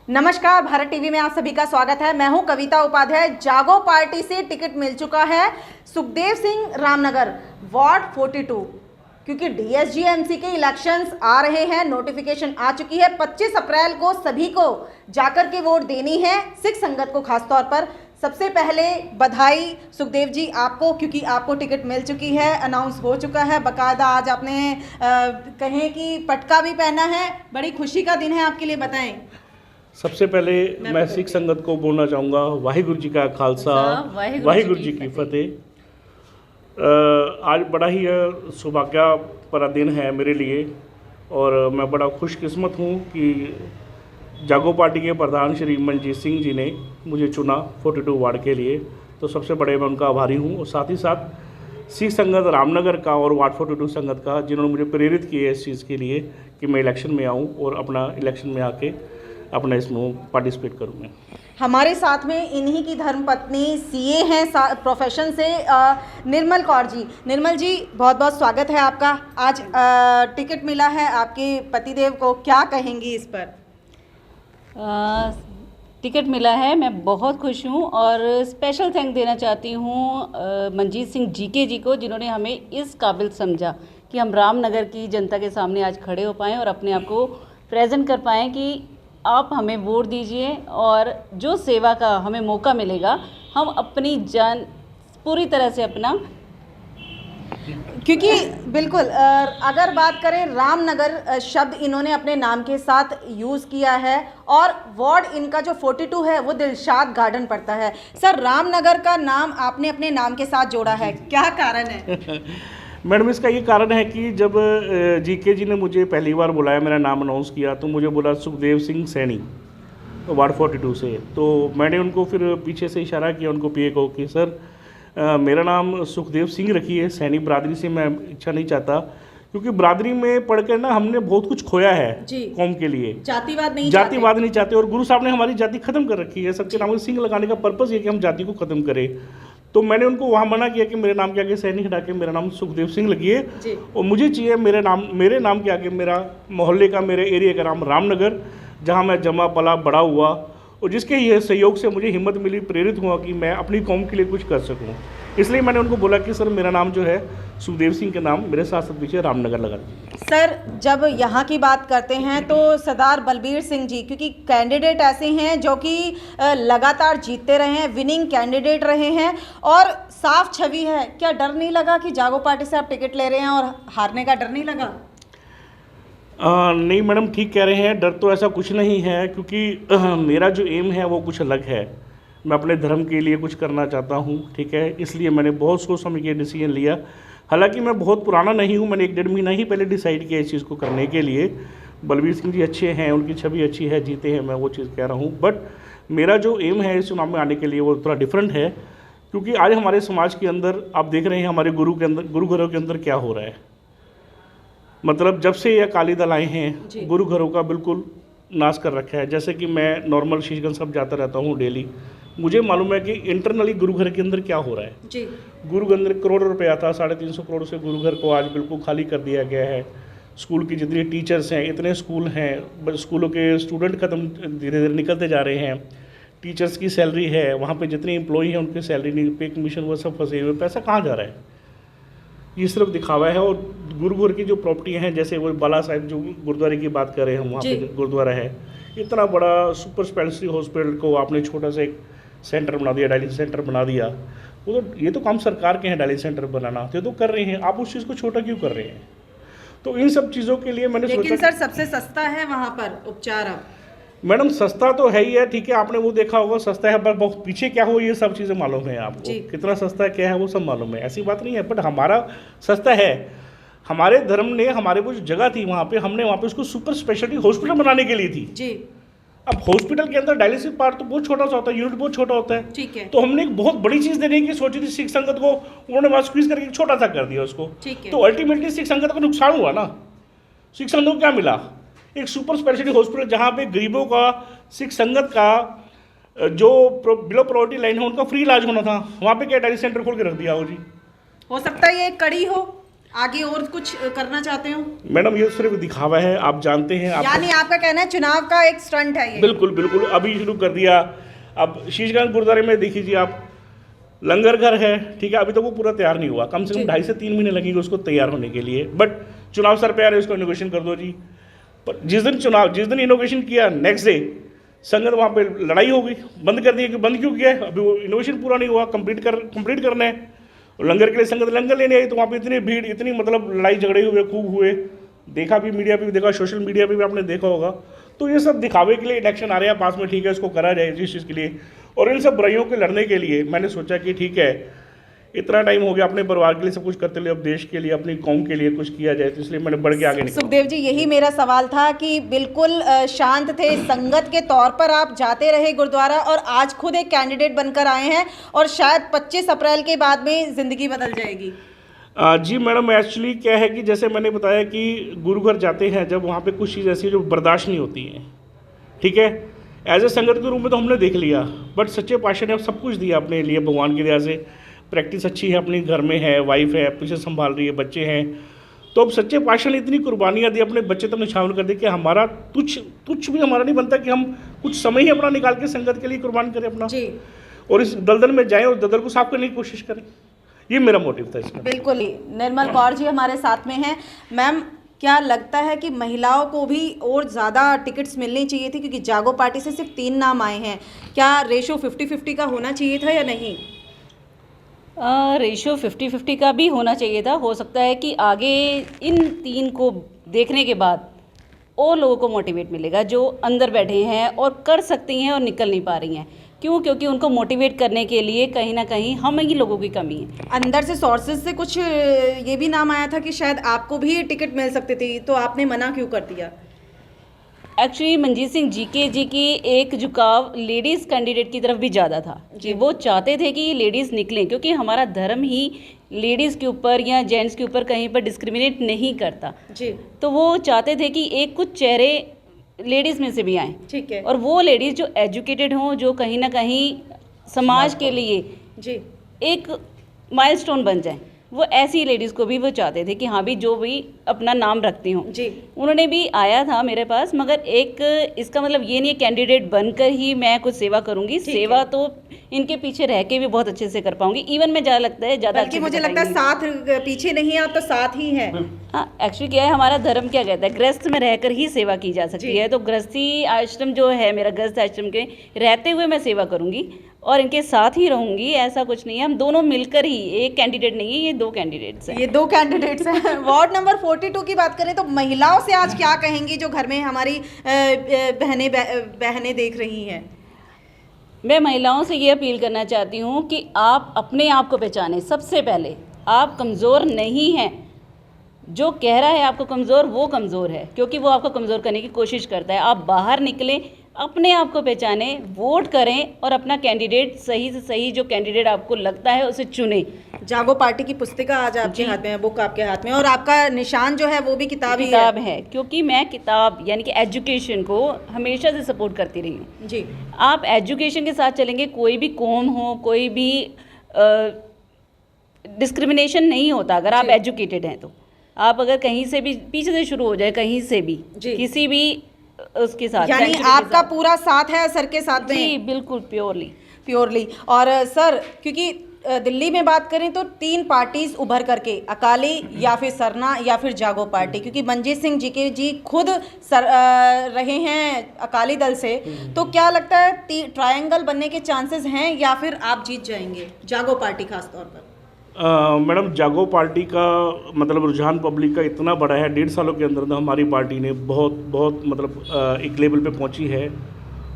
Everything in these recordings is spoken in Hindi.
नमस्कार, भारत टीवी में आप सभी का स्वागत है। मैं हूं कविता उपाध्याय। जागो पार्टी से टिकट मिल चुका है सुखदेव सिंह रामनगर वार्ड 42, क्योंकि डीएसजी-एमसी के इलेक्शंस आ रहे हैं। नोटिफिकेशन आ चुकी है। 25 अप्रैल को सभी को जाकर के वोट देनी है, सिख संगत को खास तौर पर। सबसे पहले बधाई सुखदेव जी आपको, क्योंकि आपको टिकट मिल चुकी है, अनाउंस हो चुका है। बाकायदा आज आपने कहें कि पटका भी पहना है, बड़ी खुशी का दिन है आपके लिए, बताएं। सबसे पहले मैं सिख संगत को बोलना चाहूँगा, वाहिगुरु जी का खालसा, वाहिगुरु जी की फतेह। आज बड़ा ही सौभाग्य भरा दिन है मेरे लिए और मैं बड़ा खुशकिस्मत हूँ कि जागो पार्टी के प्रधान श्री मनजीत सिंह जी ने मुझे चुना 42 वार्ड के लिए। तो सबसे बड़े मैं उनका आभारी हूँ और साथ ही साथ सिख संगत रामनगर का और वार्ड 42 संगत का, जिन्होंने मुझे प्रेरित किए इस चीज़ के लिए कि मैं इलेक्शन में आऊँ और अपना इलेक्शन में आके अपना इसमें पार्टिसिपेट करूँगा। हमारे साथ में इन्हीं की धर्मपत्नी सीए हैं प्रोफेशन से, निर्मल कौर जी। निर्मल जी, बहुत बहुत स्वागत है आपका। आज टिकट मिला है आपके पतिदेव को, क्या कहेंगी इस पर? टिकट मिला है, मैं बहुत खुश हूँ और स्पेशल थैंक देना चाहती हूँ मनजीत सिंह जीके जी को, जिन्होंने हमें इस काबिल समझा कि हम रामनगर की जनता के सामने आज खड़े हो पाएँ और अपने आप को प्रेजेंट कर पाएँ कि आप हमें वोट दीजिए और जो सेवा का हमें मौका मिलेगा हम अपनी जान पूरी तरह से अपना। क्योंकि बिल्कुल अगर बात करें, रामनगर शब्द इन्होंने अपने नाम के साथ यूज़ किया है और वार्ड इनका जो 42 है वो दिलशाद गार्डन पड़ता है। सर, रामनगर का नाम आपने अपने नाम के साथ जोड़ा है, क्या कारण है? मैडम, इसका ये कारण है कि जब जीके जी ने मुझे पहली बार बुलाया, मेरा नाम अनाउंस किया, तो मुझे बोला सुखदेव सिंह सैनी वार्ड 42 से। तो मैंने उनको फिर पीछे से इशारा किया उनको पीए को कि सर मेरा नाम सुखदेव सिंह रखिए, सैनी बरादरी से मैं इच्छा नहीं चाहता, क्योंकि बरादरी में पढ़कर ना हमने बहुत कुछ खोया है कौम के लिए। जातिवाद नहीं चाहते और गुरु साहब ने हमारी जाति खत्म कर रखी है। सबके नाम में सिंह लगाने का पर्पज़ ये कि हम जाति को खत्म करें। तो मैंने उनको वहाँ मना किया कि मेरे नाम के आगे सैनी हटा के मेरा नाम सुखदेव सिंह लगिए और मुझे चाहिए मेरे नाम के आगे मेरा मोहल्ले का, मेरे एरिया का नाम रामनगर, जहाँ मैं जमा पला बड़ा हुआ और जिसके ये सहयोग से मुझे हिम्मत मिली, प्रेरित हुआ कि मैं अपनी कौम के लिए कुछ कर सकूँ। इसलिए मैंने उनको बोला कि सर मेरा नाम जो है सुखदेव सिंह के नाम मेरे साथ साथ पीछे रामनगर लगा दीजिए। सर, जब यहाँ की बात करते हैं तो सरदार बलबीर सिंह जी, क्योंकि कैंडिडेट ऐसे हैं जो कि लगातार जीतते रहे हैं, विनिंग कैंडिडेट रहे हैं और साफ छवि है। क्या डर नहीं लगा कि जागो पार्टी से आप टिकट ले रहे हैं और हारने का डर नहीं लगा? नहीं मैडम, ठीक कह रहे हैं, डर तो ऐसा कुछ नहीं है, क्योंकि मेरा जो एम है वो कुछ अलग है। मैं अपने धर्म के लिए कुछ करना चाहता हूँ, ठीक है, इसलिए मैंने बहुत सोच समझ के डिसीजन लिया। हालांकि मैं बहुत पुराना नहीं हूँ, मैंने 1-1.5 महीना ही पहले डिसाइड किया इस चीज़ को करने के लिए। बलबीर सिंह जी अच्छे हैं, उनकी छवि अच्छी है, जीते हैं, मैं वो चीज़ कह रहा हूँ। बट मेरा जो एम है इस चुनाव में आने के लिए वो थोड़ा डिफरेंट है, क्योंकि आज हमारे समाज के अंदर आप देख रहे हैं हमारे गुरु घरों के अंदर क्या हो रहा है। मतलब जब से ये अकाली दल आए हैं, गुरु घरों का बिल्कुल नाश कर रखा है। जैसे कि मैं नॉर्मल शीशगंज सब जाता रहता हूँ डेली, मुझे मालूम है कि इंटरनली गुरु घर के अंदर क्या हो रहा है जी। गुरु के अंदर करोड़ रुपया था, 350 करोड़ से गुरु घर को आज बिल्कुल खाली कर दिया गया है। स्कूल की जितनी टीचर्स हैं, इतने स्कूल हैं, स्कूलों के स्टूडेंट खत्म धीरे धीरे निकलते जा रहे हैं। टीचर्स की सैलरी है, वहाँ पे जितने एम्प्लॉई हैं उनकी सैलरी नहीं, पे कमीशन वो सब फंसे हुए, पैसा कहाँ जा रहा है? ये सिर्फ दिखावा है। और गुरु घर की जो प्रॉपर्टियाँ हैं, जैसे वो बाला साहिब जो गुरुद्वारे की बात कर रहे हैं, हम वहाँ पे गुरुद्वारा है, इतना बड़ा सुपर स्पेशलिटी हॉस्पिटल को आपने छोटा सा एक सेंटर बना दिया, डायलिसिस सेंटर बना दिया। वो तो ये तो काम सरकार के हैं डायलिसिस सेंटर बनाना, तो कर रहे हैं, आप उस चीज़ को छोटा क्यों कर रहे हैं? तो इन सब चीज़ों के लिए मैंने लेकिन सर सबसे सस्ता है वहाँ पर उपचार। अब मैडम सस्ता तो है ही है, ठीक है, आपने वो देखा होगा सस्ता है, पर बहुत पीछे क्या हो ये सब चीज़ें मालूम है आपको, कितना सस्ता है क्या है वो सब मालूम है, ऐसी बात नहीं है। बट हमारा सस्ता है, हमारे धर्म ने हमारे को जो जगह थी वहाँ पे, हमने वहाँ पे उसको सुपर स्पेशलिटी हॉस्पिटल बनाने के लिए थी जी। अब हॉस्पिटल के अंदर डायलिसिस पार्ट तो बहुत छोटा सा होता है, यूनिट बहुत छोटा होता है, ठीक है। तो हमने एक बहुत बड़ी चीज़ देने की सोची थी सिख संगत को, उन्होंने वहाँ स्क्वीज करके छोटा सा कर दिया उसको, तो अल्टीमेटली सिख संगत को नुकसान हुआ ना। सिख संगत को क्या मिला? एक सुपर स्पेशलिटी हॉस्पिटल जहाँ पे गरीबों का, सिख संगत का जो बिलो पॉवर्टी लाइन है उनका फ्री इलाज होना था, वहाँ पे क्या डायलिसिस सेंटर खोल के रख दिया हो जी? हो सकता है ये एक कड़ी हो। आगे और कुछ करना चाहते हो? मैडम ये सिर्फ दिखावा है, आप जानते हैं। यानी आपका कहना है चुनाव का एक स्टंट है ये? बिल्कुल बिल्कुल, अभी शुरू कर दिया। अब शीशगंज गुरुद्वारे में देख लीजिए आप, लंगर घर है, ठीक है, अभी तक वो पूरा तैयार नहीं हुआ, कम से कम 2.5 से 3 महीने लगेंगे उसको तैयार होने के लिए। बट चुनाव सर पे आ रहे, उसको इनोवेशन कर दो जी। पर जिस दिन इनोवेशन किया, नेक्स्ट डे संगत वहाँ पे लड़ाई हो गई, बंद कर दिया। कि बंद क्यों किया है? अभी वो इनोवेशन पूरा नहीं हुआ, कंप्लीट करना है। और लंगर के लिए संगत लंगर लेने आई, तो वहाँ पे इतनी भीड़, इतनी मतलब लड़ाई झगड़े हुए, खूब हुए, देखा भी, मीडिया पे भी देखा, सोशल मीडिया पे भी आपने देखा होगा। तो ये सब दिखावे के लिए इलेक्शन आ रहे हैं पास में, ठीक है, इसको करा जाए जिस चीज़ के लिए। और इन सब बुराइयों के लड़ने के लिए मैंने सोचा कि ठीक है, इतना टाइम हो गया, अपने परिवार के लिए सब कुछ करते लिए, अब देश के लिए, अपनी कौम के लिए कुछ किया जाए, तो इसलिए मैंने बढ़ के आगे निकला। सुखदेव जी, यही मेरा सवाल था कि बिल्कुल शांत थे, संगत के तौर पर आप जाते रहे गुरुद्वारा, और आज खुद एक कैंडिडेट बनकर आए हैं, और शायद 25 अप्रैल के बाद में ज़िंदगी बदल जाएगी। जी मैडम, एक्चुअली क्या है कि जैसे मैंने बताया कि गुरु घर जाते हैं जब, वहाँ पे कुछ चीज़ ऐसी है जो बर्दाश्त नहीं होती हैं, ठीक है। एज ए संगत के रूप में तो हमने देख लिया, बट सच्चे पातशाह ने सब कुछ दिया अपने लिए, भगवान की दया से प्रैक्टिस अच्छी है, अपने घर में है, वाइफ है, पीछे संभाल रही है, बच्चे हैं। तो अब सच्चे पातशाह ने इतनी कुर्बानियाँ दी, अपने बच्चे तक निछावर कर दी कि हमारा तुच्छ भी हमारा नहीं बनता कि हम कुछ समय ही अपना निकाल के संगत के लिए कुर्बान करें अपना जी, और इस दलदल में जाएं और दलदल को साफ करने की कोशिश करें। ये मेरा मोटिव था इसमें। बिल्कुल। निर्मल कौर जी हमारे साथ में हैं। मैम, क्या लगता है कि महिलाओं को भी और ज़्यादा टिकट्स मिलनी चाहिए थी, क्योंकि जागो पार्टी से सिर्फ 3 नाम आए हैं, क्या रेशो 50-50 का होना चाहिए था या नहीं? रेशो 50-50 का भी होना चाहिए था। हो सकता है कि आगे इन 3 को देखने के बाद और लोगों को मोटिवेट मिलेगा जो अंदर बैठे हैं और कर सकती हैं और निकल नहीं पा रही हैं। क्यों? क्योंकि उनको मोटिवेट करने के लिए कहीं ना कहीं हम ही लोगों की कमी है। अंदर से सोर्सेज से कुछ ये भी नाम आया था कि शायद आपको भी टिकट मिल सकती थी, तो आपने मना क्यों कर दिया? एक्चुअली मंजीत सिंह जीके जी की एक झुकाव लेडीज़ कैंडिडेट की तरफ भी ज़्यादा था कि वो चाहते थे कि लेडीज़ निकलें, क्योंकि हमारा धर्म ही लेडीज़ के ऊपर या जेंट्स के ऊपर कहीं पर डिस्क्रिमिनेट नहीं करता जी। तो वो चाहते थे कि एक कुछ चेहरे लेडीज़ में से भी आएँ, ठीक है, और वो लेडीज़ जो एजुकेटेड हों, जो कहीं ना कहीं समाज के लिए जी एक माइलस्टोन बन जाएं, वो ऐसी लेडीज़ को भी वो चाहते थे कि हाँ भी जो भी अपना नाम रखती हों जी। उन्होंने भी आया था मेरे पास, मगर एक इसका मतलब ये नहीं है कैंडिडेट बनकर ही मैं कुछ सेवा करूंगी। सेवा तो इनके पीछे रह के भी बहुत अच्छे से कर पाऊंगी। इवन में ज़्यादा लगता है ज़्यादा अच्छे, मुझे लगता है साथ पीछे नहीं, आप तो साथ ही हैं। हाँ, एक्चुअली क्या है, हमारा धर्म क्या कहता है, गृहस्थ में रहकर ही सेवा की जा सकती है। तो गृहस्थी आश्रम जो है मेरा, गृहस्थ आश्रम के रहते हुए मैं सेवा करूंगी और इनके साथ ही रहूंगी, ऐसा कुछ नहीं है। हम दोनों मिलकर ही, एक कैंडिडेट नहीं है, ये 2 कैंडिडेट्स हैं। ये 2 कैंडिडेट्स हैं। वार्ड नंबर 42 की बात करें तो महिलाओं से आज क्या कहेंगी जो घर में हमारी बहनें देख रही हैं? मैं महिलाओं से ये अपील करना चाहती हूँ कि आप अपने आप को पहचानें। सबसे पहले आप कमज़ोर नहीं हैं। जो कह रहा है आपको कमज़ोर, वो कमज़ोर है, क्योंकि वो आपको कमज़ोर करने की कोशिश करता है। आप बाहर निकलें, अपने आप को पहचानें, वोट करें और अपना कैंडिडेट सही से सही जो कैंडिडेट आपको लगता है उसे चुनें। जागो पार्टी की पुस्तिका आज आपके हाथ में है, बुक आपके हाथ में, और आपका निशान जो है वो भी किताब है, क्योंकि मैं किताब यानी कि एजुकेशन को हमेशा से सपोर्ट करती रही हूँ जी। आप एजुकेशन के साथ चलेंगे, कोई भी कौम हो, कोई भी डिस्क्रिमिनेशन नहीं होता अगर आप एजुकेटेड हैं। तो आप अगर कहीं से भी पीछे से शुरू हो जाए, कहीं से भी किसी भी उसके साथ, यानी आपका पूरा साथ है सर के साथ में? जी बिल्कुल, प्योरली। और सर, क्योंकि दिल्ली में बात करें तो 3 पार्टीज उभर करके, अकाली या फिर सरना या फिर जागो पार्टी, क्योंकि मंजीत सिंह जीके जी खुद रहे हैं अकाली दल से, तो क्या लगता है ट्रायंगल बनने के चांसेस हैं या फिर आप जीत जाएंगे जागो पार्टी खास तौर पर? मैडम, जागो पार्टी का मतलब रुझान पब्लिक का इतना बड़ा है, 1.5 सालों के अंदर हमारी पार्टी ने बहुत मतलब एक लेवल पे पहुंची है।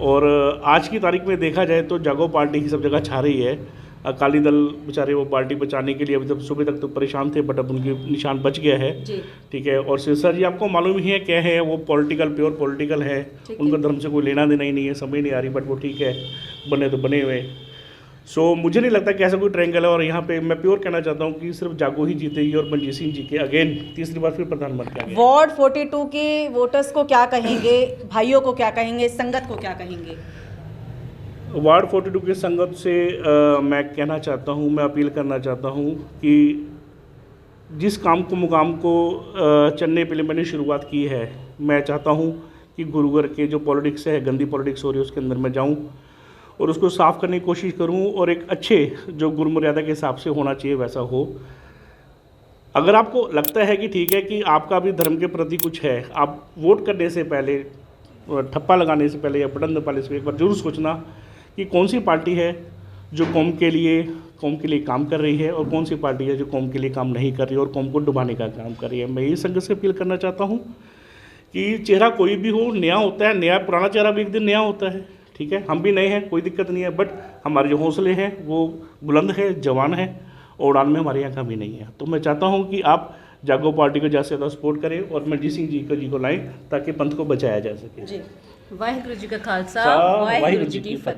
और आज की तारीख में देखा जाए तो जागो पार्टी ही सब जगह छा रही है। अकाली दल बेचारे वो पार्टी बचाने के लिए अभी तक सुबह तक तो परेशान थे, बट अब उनकी निशान बच गया है, ठीक है। और सिरसा जी आपको मालूम ही है क्या है, वो प्योर पॉलिटिकल है, उनका धर्म से कोई लेना देना ही नहीं है, समझ नहीं आ रही, बट वो ठीक है, बने तो बने हुए। सो मुझे नहीं लगता कि ऐसा कोई ट्रायंगल है। और यहाँ पे मैं प्योर कहना चाहता हूँ कि सिर्फ जागो ही जीतेगी और मंजीत सिंह जी के अगेन तीसरी बार फिर प्रधानमंत्री। वार्ड 42 के वोटर्स को क्या कहेंगे, भाइयों को क्या कहेंगे, संगत को क्या कहेंगे? वार्ड 42 के संगत से मैं कहना चाहता हूँ, मैं अपील करना चाहता हूँ कि जिस काम को मुकाम को चलने के लिए मैंने शुरुआत की है, मैं चाहता हूँ कि गुरुगर के जो पॉलिटिक्स है, गंदी पॉलिटिक्स हो रही है, उसके अंदर मैं जाऊँ और उसको साफ़ करने की कोशिश करूँ और एक अच्छे जो गुरु मर्यादा के हिसाब से होना चाहिए वैसा हो। अगर आपको लगता है कि ठीक है कि आपका भी धर्म के प्रति कुछ है, आप वोट करने से पहले, ठप्पा लगाने से पहले या बटन दबाने से एक बार जरूर सोचना कि कौन सी पार्टी है जो कौम के लिए काम कर रही है और कौन सी पार्टी है जो कौम के लिए काम नहीं कर रही है और कौम को डुबाने का काम कर रही है। मैं ये संघ से अपील करना चाहता हूँ कि चेहरा कोई भी हो, नया होता है, नया पुराना चेहरा भी एक दिन नया होता है, ठीक है। हम भी नए हैं, कोई दिक्कत नहीं है, बट हमारे जो हौसले हैं वो बुलंद है, जवान है और उड़ान में हमारे यहाँ कमी नहीं है। तो मैं चाहता हूँ कि आप जागो पार्टी को ज़्यादा से ज़्यादा सपोर्ट करें और मनजीत सिंह जी को लाएं ताकि पंथ को बचाया जा सके। जी, वाहिगुरु जी का खालसा, वाहिगुरु वाहिगुरु जी जी की की फतेह।